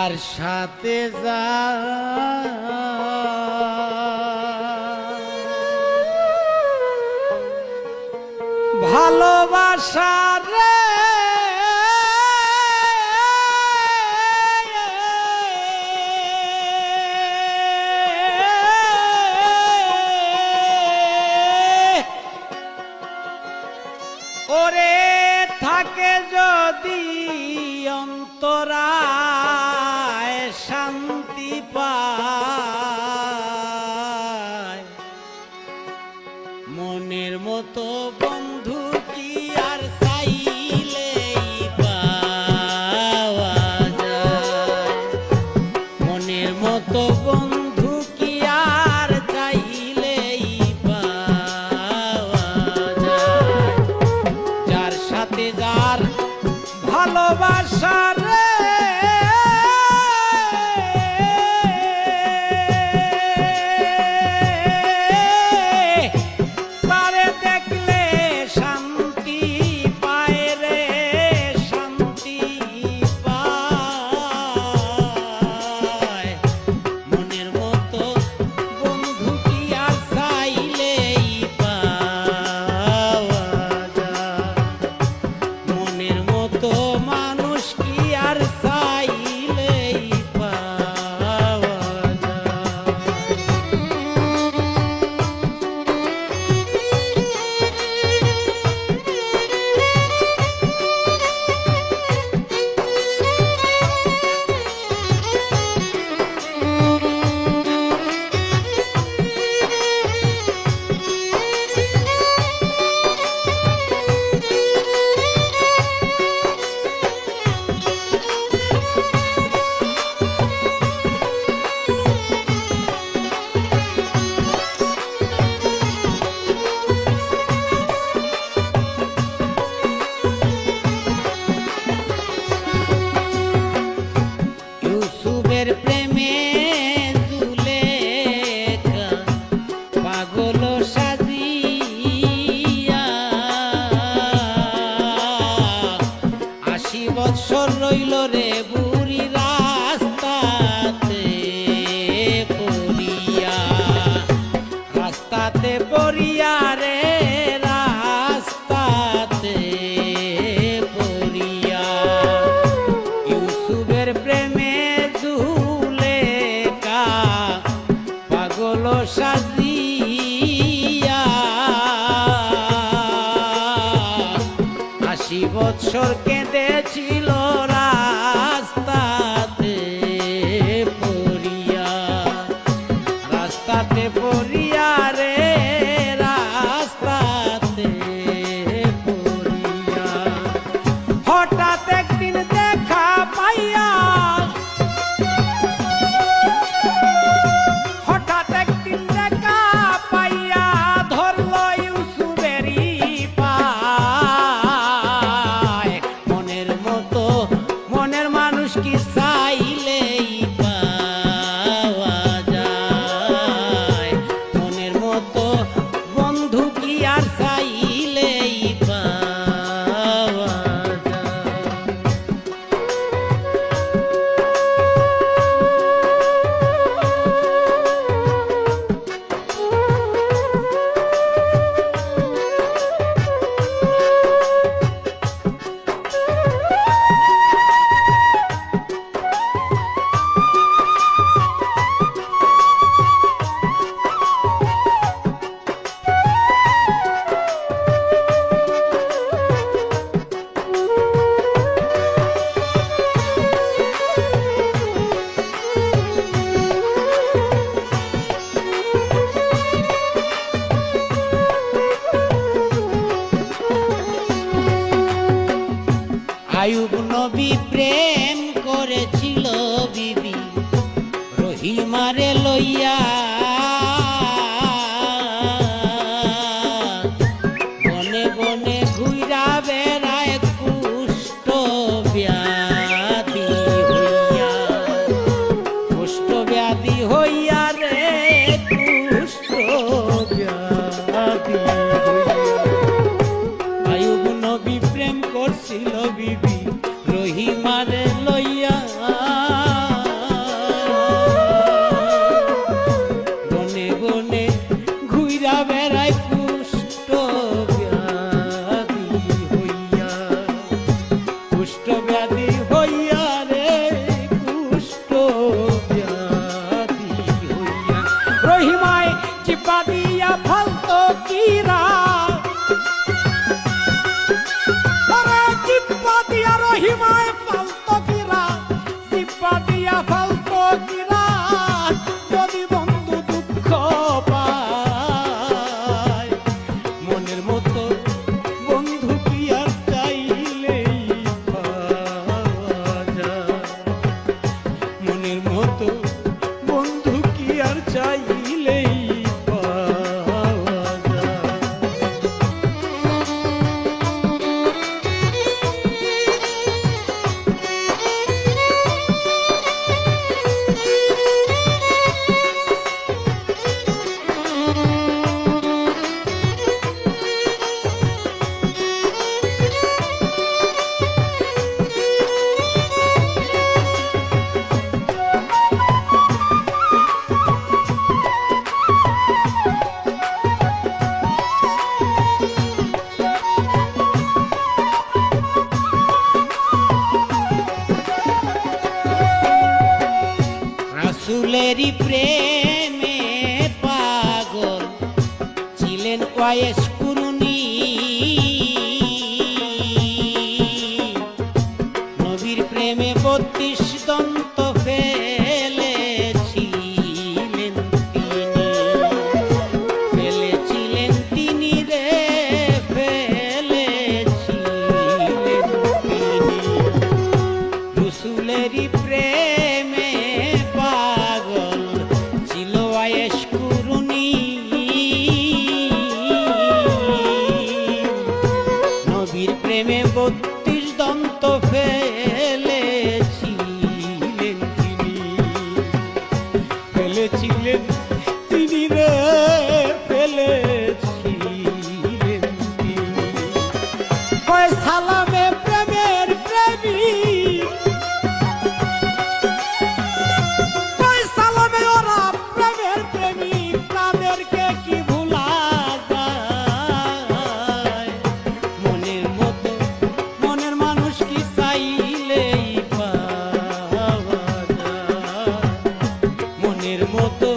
যার সাথে যা ভালোবাসা রে ওরে থাকে যদি অন্তরায় শান্তি পায় মনের মতো বন্ধু কি আর চাইলেই পাওয়া যায় মনের মতো বন্ধু কি আর চাইলেই পাওয়া যায় যার সাথে যার ভালোবাসা রে তারে দেখলে শান্তি পায় রে শান্তি পায় মনের মতো বন্ধু কি আর চাইলেই পাওয়া যায় মনের মতো মানুষ কি আর চাইলেই পাওয়া যায় ইউসুফের প্রেমে জুলেখা পাগল সাজিয়া 80 বৎসর রইল রে বুড়ি রাস্তাতে পড়িয়া রে রাস্তাতে পড়িয়া ইউসুফের প্রেমে জুলেখা পাগল সাজিয়া 80 বৎসর কেঁদেছিল রাস্তাতে পড়িয়া রে রাস্তাতে পড়িয়া হঠাৎ একদিন দেখা পাইয়া ধরল ইউসুফেরই পায় মনের মতো রহিমায় চিপা দিয়া ফালতো কিরা চিপা দিয়া রহিমায় ফালতো কিরা চিপা দিয়া ফালতো কিরা যদি বন্ধু দুঃখ পায় মনের মতো বন্ধু কি আর চাইলেই পাওয়া যায় মনের মতো বন্ধু কি আর চাইলেই পাওয়া যায় রাসূলেরই প্রেমে পাগল ছিলেন ওয়াইস কুরুনি নবীর প্রেমে ৩২ দন্ত ফেলেছিলেন তিনি রে ফেলেছিলেন তিনি রাসূলেরই প্রেমে পাগল ছিল ওয়াইস কুরুনি নবীর প্রেমে ৩২ দন্ত ফেলেছিলেন তিনি রে ফেলেছিলেন তিনি কয় সালামে প্রেমের প্রেমিক কয় সালামে ওরা প্রেমের প্রেমিক তাদেরকে কি ভুলা যায় মনের মতো মনের মানুষ কি চাইলেই পাওয়া যায় মনের মতো